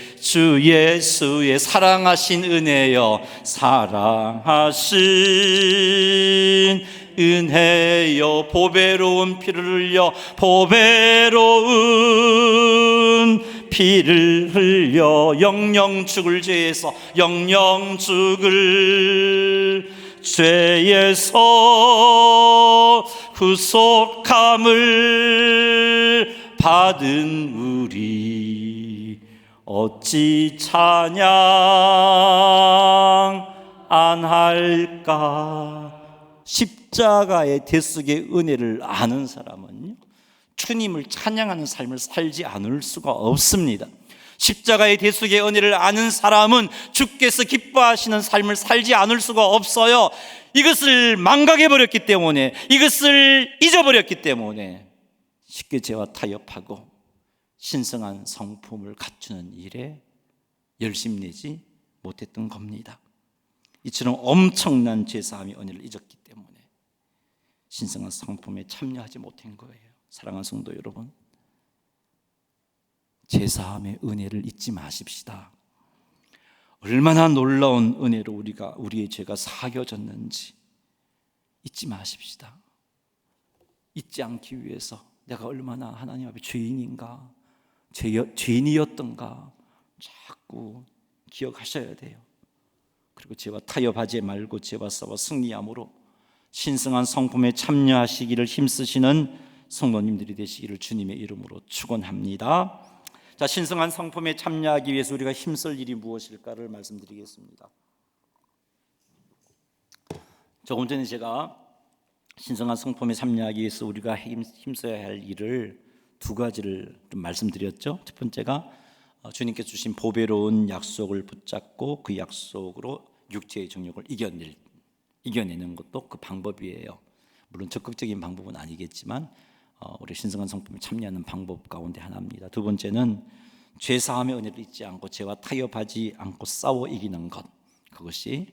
S1: 사랑하신 은혜여, 사랑하신 은혜여, 보배로운 피를 흘려 보배로운 피를 흘려 영영 죽을 죄에서 영영 죽을 죄에서 구속함을 받은 우리 어찌 찬양 안 할까? 십자가의 대속의 은혜를 아는 사람은요, 주님을 찬양하는 삶을 살지 않을 수가 없습니다. 십자가의 대속의 은혜를 아는 사람은 주께서 기뻐하시는 삶을 살지 않을 수가 없어요. 이것을 망각해버렸기 때문에, 이것을 잊어버렸기 때문에 쉽게 죄와 타협하고 신성한 성품을 갖추는 일에 열심내지 못했던 겁니다. 이처럼 엄청난 죄사함의 은혜를 잊었기 때문에 신성한 성품에 참여하지 못한 거예요. 사랑하는 성도 여러분, 죄사함의 은혜를 잊지 마십시다. 얼마나 놀라운 은혜로 우리의 죄가 사겨졌는지 잊지 마십시다. 잊지 않기 위해서 내가 얼마나 하나님 앞에 죄인인가, 죄인이었던가 자꾸 기억하셔야 돼요. 그리고 죄와 타협하지 말고 죄와 싸워 승리함으로 신성한 성품에 참여하시기를 힘쓰시는 성도님들이 되시기를 주님의 이름으로 축원합니다. 자, 신성한 성품에 참여하기 위해서 우리가 힘쓸 일이 무엇일까를 말씀드리겠습니다. 조금 전에 제가 신성한 성품에 참여하기 위해서 우리가 힘써야 할 일을 두 가지를 좀 말씀드렸죠. 첫 번째가 주님께서 주신 보배로운 약속을 붙잡고 그 약속으로 육체의 정욕을 이겨내는 것도 그 방법이에요. 물론 적극적인 방법은 아니겠지만 우리 신성한 성품에 참여하는 방법 가운데 하나입니다. 두 번째는 죄사함의 은혜를 잊지 않고 죄와 타협하지 않고 싸워 이기는 것, 그것이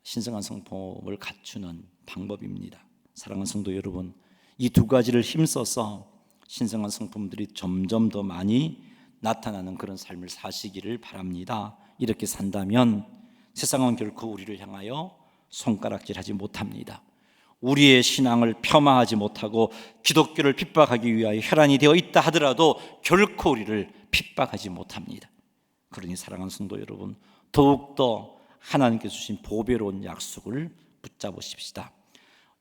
S1: 신성한 성품을 갖추는 방법입니다. 사랑하는 성도 여러분, 이 두 가지를 힘써서 신성한 성품들이 점점 더 많이 나타나는 그런 삶을 사시기를 바랍니다. 이렇게 산다면 세상은 결코 우리를 향하여 손가락질하지 못합니다. 우리의 신앙을 폄하하지 못하고 기독교를 핍박하기 위하여 혈안이 되어 있다 하더라도 결코 우리를 핍박하지 못합니다. 그러니 사랑하는 성도 여러분, 더욱더 하나님께서 주신 보배로운 약속을 붙잡으십시다.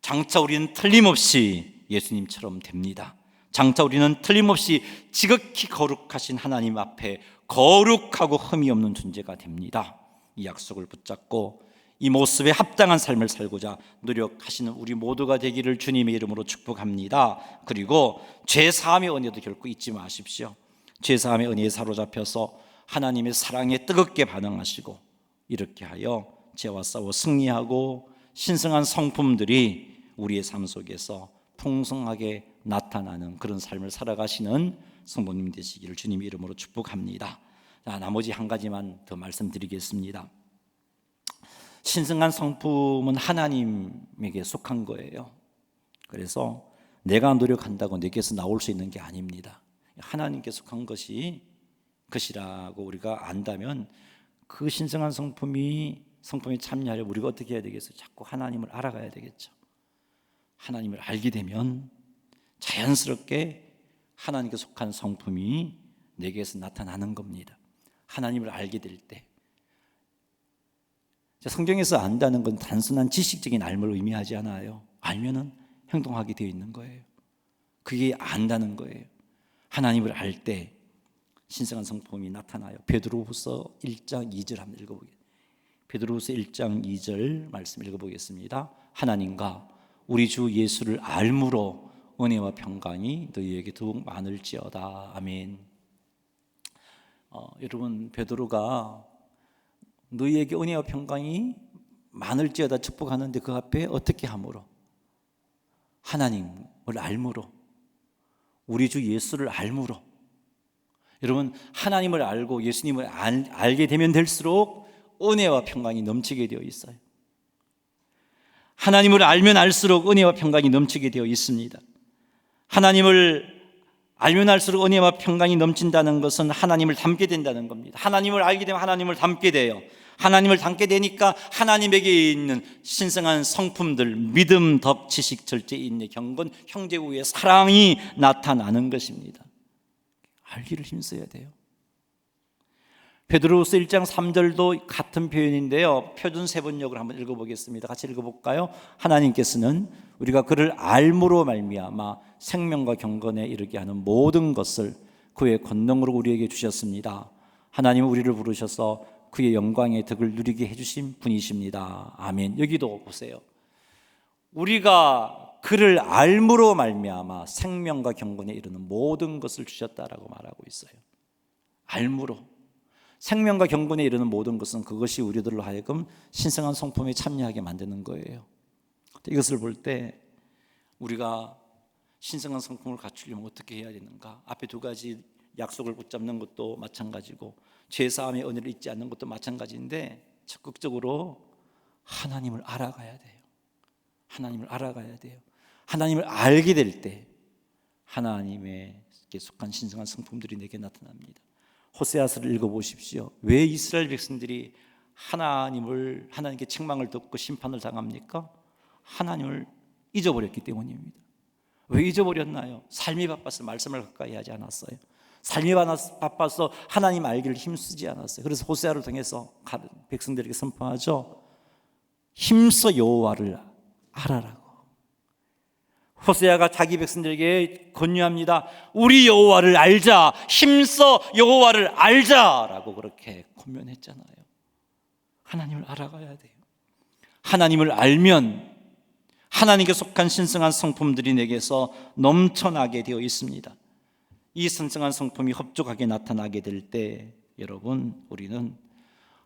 S1: 장차 우리는 틀림없이 예수님처럼 됩니다. 장차 우리는 틀림없이 지극히 거룩하신 하나님 앞에 거룩하고 흠이 없는 존재가 됩니다. 이 약속을 붙잡고 이 모습에 합당한 삶을 살고자 노력하시는 우리 모두가 되기를 주님의 이름으로 축복합니다. 그리고 죄사함의 은혜도 결코 잊지 마십시오. 죄사함의 은혜에 사로잡혀서 하나님의 사랑에 뜨겁게 반응하시고 이렇게 하여 죄와 싸워 승리하고 신성한 성품들이 우리의 삶 속에서 풍성하게 나타나는 그런 삶을 살아가시는 성도님 되시기를 주님의 이름으로 축복합니다. 자, 나머지 한 가지만 더 말씀드리겠습니다. 신성한 성품은 하나님에게 속한 거예요. 그래서 내가 노력한다고 내게서 나올 수 있는 게 아닙니다. 하나님께 속한 것이라고 우리가 안다면 그 신성한 성품에 참여하려 우리가 어떻게 해야 되겠어요? 자꾸 하나님을 알아가야 되겠죠. 하나님을 알게 되면 자연스럽게 하나님께 속한 성품이 내게서 나타나는 겁니다. 하나님을 알게 될 때, 성경에서 안다는 건 단순한 지식적인 알을 의미하지 않아요. 알면은 행동하게 되어 있는 거예요. 그게 안다는 거예요. 하나님을 알 때 신성한 성품이 나타나요. 베드로후서 1장 2절 한번 읽어보겠습니다. 베드로후서 1장 2절 말씀 읽어보겠습니다. 하나님과 우리 주 예수를 알므로 은혜와 평강이 너희에게 더욱 많을지어다. 아멘. 여러분, 베드로가 너희에게 은혜와 평강이 많을지어다 축복하는데 그 앞에 어떻게 함으로? 하나님을 알므로, 우리 주 예수를 알므로. 여러분, 하나님을 알고 예수님을 알게 되면 될수록 은혜와 평강이 넘치게 되어 있어요. 하나님을 알면 알수록 은혜와 평강이 넘치게 되어 있습니다. 하나님을 알면 알수록 은혜와 평강이 넘친다는 것은 하나님을 닮게 된다는 겁니다. 하나님을 알게 되면 하나님을 닮게 돼요. 하나님을 닮게 되니까 하나님에게 있는 신성한 성품들, 믿음, 덕, 지식, 절제, 인내, 경건, 형제 우애, 사랑이 나타나는 것입니다. 알기를 힘써야 돼요. 베드로후서 1장 3절도 같은 표현인데요, 표준 세번역을 한번 읽어보겠습니다. 같이 읽어볼까요? 하나님께서는 우리가 그를 알므로 말미암아 생명과 경건에 이르게 하는 모든 것을 그의 권능으로 우리에게 주셨습니다. 하나님은 우리를 부르셔서 그의 영광의 덕을 누리게 해주신 분이십니다. 아멘. 여기도 보세요. 우리가 그를 알므로 말미암아 생명과 경건에 이르는 모든 것을 주셨다라고 말하고 있어요. 알므로. 생명과 경건에 이르는 모든 것은 그것이 우리들로 하여금 신성한 성품에 참여하게 만드는 거예요. 이것을 볼 때 우리가 신성한 성품을 갖추려면 어떻게 해야 되는가? 앞에 두 가지 약속을 붙잡는 것도 마찬가지고 죄사함의 은혜를 잊지 않는 것도 마찬가지인데 적극적으로 하나님을 알아가야 돼요. 하나님을 알아가야 돼요. 하나님을 알게 될 때 하나님에게 속한 신성한 성품들이 내게 나타납니다. 호세아서를 읽어보십시오. 왜 이스라엘 백성들이 하나님께 책망을 듣고 심판을 당합니까? 하나님을 잊어버렸기 때문입니다. 왜 잊어버렸나요? 삶이 바빠서 말씀을 가까이 하지 않았어요. 삶이 바빠서 하나님 알기를 힘쓰지 않았어요. 그래서 호세아를 통해서 백성들에게 선포하죠. 힘써 여호와를 알아라고. 호세아가 자기 백성들에게 권유합니다. 우리 여호와를 알자, 힘써 여호와를 알자라고 그렇게 권면했잖아요. 하나님을 알아가야 돼요. 하나님을 알면 하나님께 속한 신성한 성품들이 내게서 넘쳐나게 되어 있습니다. 이 신성한 성품이 흡족하게 나타나게 될 때 여러분, 우리는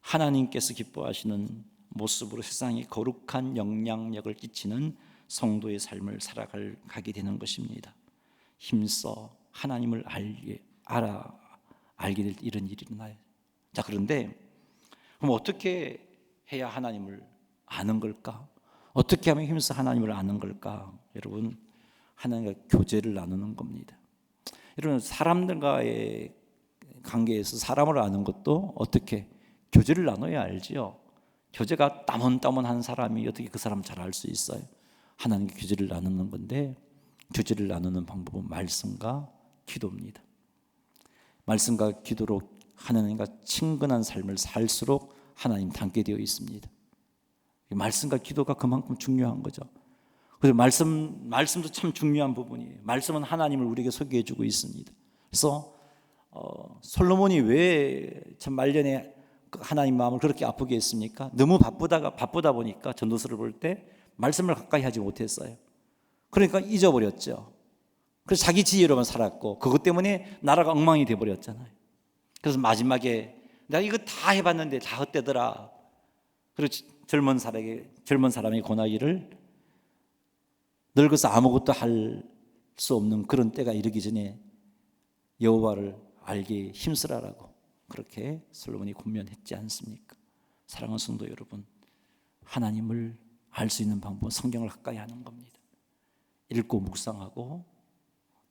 S1: 하나님께서 기뻐하시는 모습으로 세상에 거룩한 영향력을 끼치는 성도의 삶을 살아가게 되는 것입니다. 힘써 하나님을 알게 될 이런 일이 일어나요. 자, 그런데 그럼 어떻게 해야 하나님을 아는 걸까? 어떻게 하면 힘써 하나님을 아는 걸까? 여러분, 하나님과 교제를 나누는 겁니다. 여러분, 사람들과의 관계에서 사람을 아는 것도 어떻게 교제를 나눠야 알지요. 교제가 따문따문한 사람이 어떻게 그 사람을 잘 알 수 있어요? 하나님과 교제를 나누는 건데, 교제를 나누는 방법은 말씀과 기도입니다. 말씀과 기도로 하나님과 친근한 삶을 살수록 하나님 닮게 되어 있습니다. 말씀과 기도가 그만큼 중요한 거죠. 그래서 말씀도 참 중요한 부분이에요. 말씀은 하나님을 우리에게 소개해 주고 있습니다. 그래서 솔로몬이 왜 참 말년에 하나님 마음을 그렇게 아프게 했습니까? 너무 바쁘다 보니까 전도서를 볼 때 말씀을 가까이 하지 못했어요. 그러니까 잊어버렸죠. 그래서 자기 지혜로만 살았고, 그것 때문에 나라가 엉망이 돼버렸잖아요. 그래서 마지막에 내가 이거 다 해봤는데 다 헛되더라. 그리고 젊은 사람이 권하기를 늙어서 아무것도 할 수 없는 그런 때가 이르기 전에 여호와를 알게 힘쓰라라고 그렇게 솔로몬이 권면했지 않습니까? 사랑하는 성도 여러분, 하나님을 알 수 있는 방법은 성경을 가까이 하는 겁니다. 읽고 묵상하고,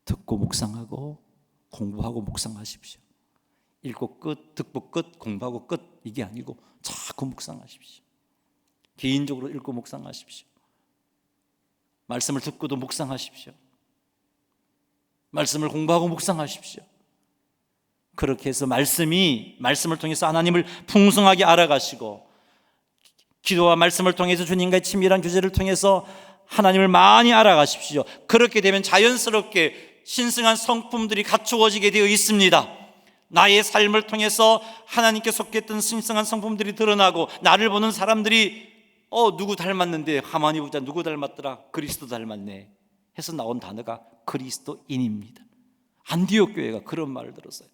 S1: 듣고 묵상하고, 공부하고 묵상하십시오. 읽고 끝, 듣고 끝, 공부하고 끝, 이게 아니고 자꾸 묵상하십시오. 개인적으로 읽고 묵상하십시오. 말씀을 듣고도 묵상하십시오. 말씀을 공부하고 묵상하십시오. 그렇게 해서 말씀을 통해서 하나님을 풍성하게 알아가시고, 기도와 말씀을 통해서 주님과의 친밀한 교제를 통해서 하나님을 많이 알아가십시오. 그렇게 되면 자연스럽게 신성한 성품들이 갖추어지게 되어 있습니다. 나의 삶을 통해서 하나님께 속했던 신성한 성품들이 드러나고, 나를 보는 사람들이 누구 닮았는데, 가만히 보자, 누구 닮았더라? 그리스도 닮았네 해서 나온 단어가 그리스도인입니다. 안디옥 교회가 그런 말을 들었어요.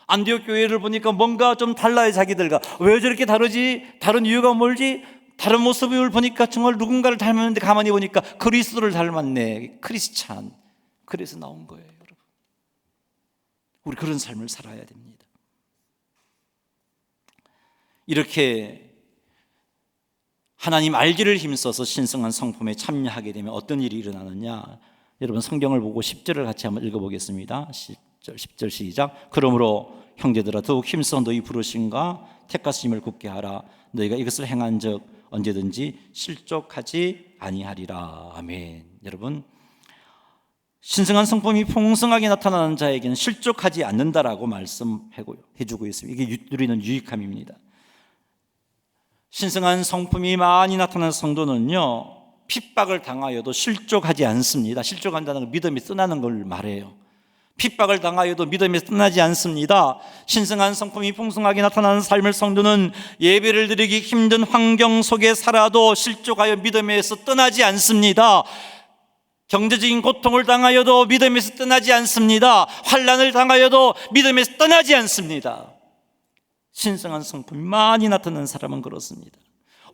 S1: 안디옥 교회를 보니까 뭔가 좀 달라요. 자기들과 왜 저렇게 다르지? 다른 이유가 뭘지? 다른 모습을 보니까 정말 누군가를 닮았는데 가만히 보니까 그리스도를 닮았네. 크리스찬. 그래서 나온 거예요, 여러분. 우리 그런 삶을 살아야 됩니다. 이렇게 하나님 알기를 힘써서 신성한 성품에 참여하게 되면 어떤 일이 일어나느냐? 여러분, 성경을 보고 10절을 같이 한번 읽어보겠습니다. 10절 시작. 그러므로 형제들아, 더욱 힘써 너희 부르심과 택하심을 굳게 하라. 너희가 이것을 행한 적 언제든지 실족하지 아니하리라. 아멘. 여러분, 신성한 성품이 풍성하게 나타나는 자에게는 실족하지 않는다라고 말씀해주고 있습니다. 이게 누리는 유익함입니다. 신성한 성품이 많이 나타나는 성도는요, 핍박을 당하여도 실족하지 않습니다. 실족한다는 건 믿음이 떠나는 걸 말해요. 핍박을 당하여도 믿음에서 떠나지 않습니다. 신성한 성품이 풍성하게 나타나는 삶을 성도는 예배를 드리기 힘든 환경 속에 살아도 실족하여 믿음에서 떠나지 않습니다. 경제적인 고통을 당하여도 믿음에서 떠나지 않습니다. 환난을 당하여도 믿음에서 떠나지 않습니다. 신성한 성품이 많이 나타나는 사람은 그렇습니다.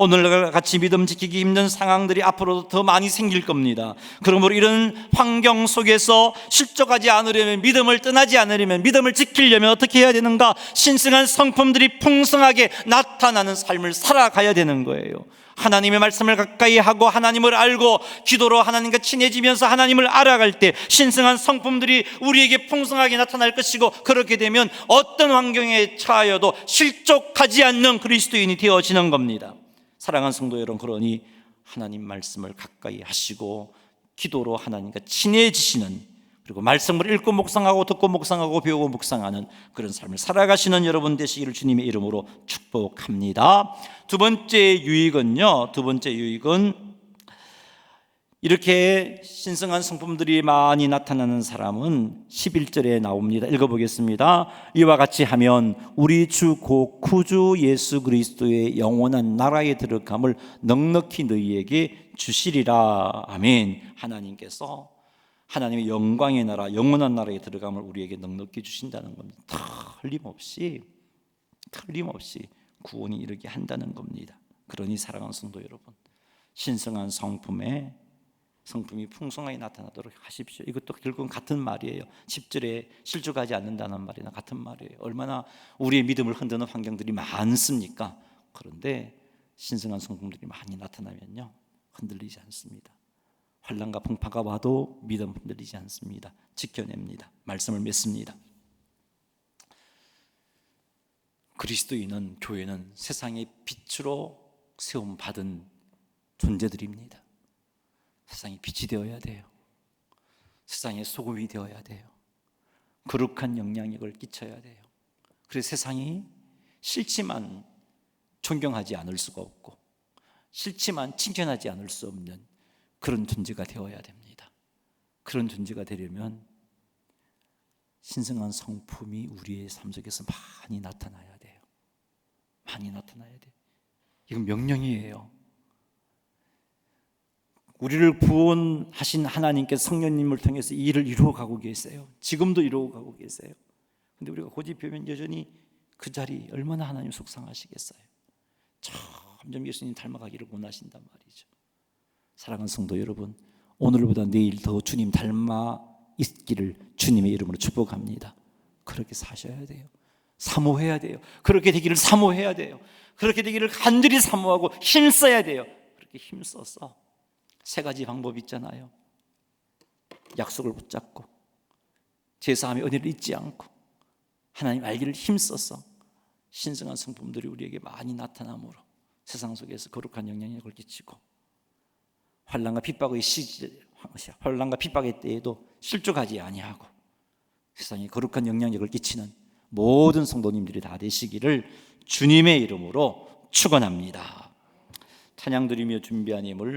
S1: 오늘과 같이 믿음 지키기 힘든 상황들이 앞으로도 더 많이 생길 겁니다. 그러므로 이런 환경 속에서 실족하지 않으려면, 믿음을 떠나지 않으려면, 믿음을 지키려면 어떻게 해야 되는가? 신성한 성품들이 풍성하게 나타나는 삶을 살아가야 되는 거예요. 하나님의 말씀을 가까이 하고 하나님을 알고 기도로 하나님과 친해지면서 하나님을 알아갈 때 신성한 성품들이 우리에게 풍성하게 나타날 것이고, 그렇게 되면 어떤 환경에 처하여도 실족하지 않는 그리스도인이 되어지는 겁니다. 사랑하는 성도 여러분, 그러니 하나님 말씀을 가까이 하시고 기도로 하나님과 친해지시는, 그리고 말씀을 읽고 묵상하고 듣고 묵상하고 배우고 묵상하는 그런 삶을 살아가시는 여러분 되시기를 주님의 이름으로 축복합니다. 두 번째 유익은 이렇게 신성한 성품들이 많이 나타나는 사람은 11절에 나옵니다. 읽어보겠습니다. 이와 같이 하면 우리 주 곧 구주 예수 그리스도의 영원한 나라에 들어감을 넉넉히 너희에게 주시리라. 아멘. 하나님께서 하나님의 영광의 나라, 영원한 나라에 들어감을 우리에게 넉넉히 주신다는 겁니다. 틀림없이 구원이 이르게 한다는 겁니다. 그러니 사랑하는 성도 여러분, 신성한 성품이 풍성하게 나타나도록 하십시오. 이것도 결국은 같은 말이에요. 10절에 실족하지 않는다는 말이나 같은 말이에요. 얼마나 우리의 믿음을 흔드는 환경들이 많습니까? 그런데 신성한 성품들이 많이 나타나면요, 흔들리지 않습니다. 환난과 풍파가 와도 믿음 흔들리지 않습니다. 지켜냅니다. 말씀을 맺습니다. 그리스도인은, 교회는 세상의 빛으로 세움받은 존재들입니다. 세상의 빛이 되어야 돼요. 세상의 소금이 되어야 돼요. 거룩한 영향력을 끼쳐야 돼요. 그래서 세상이 싫지만 존경하지 않을 수가 없고, 싫지만 칭찬하지 않을 수 없는 그런 존재가 되어야 됩니다. 그런 존재가 되려면 신성한 성품이 우리의 삶 속에서 많이 나타나야 돼요. 많이 나타나야 돼요. 이건 명령이에요. 우리를 구원하신 하나님께서 성령님을 통해서 이 일을 이루어가고 계세요. 지금도 이루어가고 계세요. 그런데 우리가 고집하면 여전히 그 자리 얼마나 하나님 속상하시겠어요. 점점 예수님 닮아가기를 원하신단 말이죠. 사랑하는 성도 여러분, 오늘보다 내일 더 주님 닮아 있기를 주님의 이름으로 축복합니다. 그렇게 사셔야 돼요. 사모해야 돼요. 그렇게 되기를 사모해야 돼요. 그렇게 되기를 간절히 사모하고 힘써야 돼요. 그렇게 힘써서 세 가지 방법이 있잖아요. 약속을 붙잡고, 제사함의 은혜를 잊지 않고, 하나님 알기를 힘써서 신성한 성품들이 우리에게 많이 나타남으로 세상 속에서 거룩한 영향력을 끼치고, 환난과 핍박의 때에도 실족하지 아니하고 세상에 거룩한 영향력을 끼치는 모든 성도님들이 다 되시기를 주님의 이름으로 축원합니다. 찬양 드리며 준비한 예물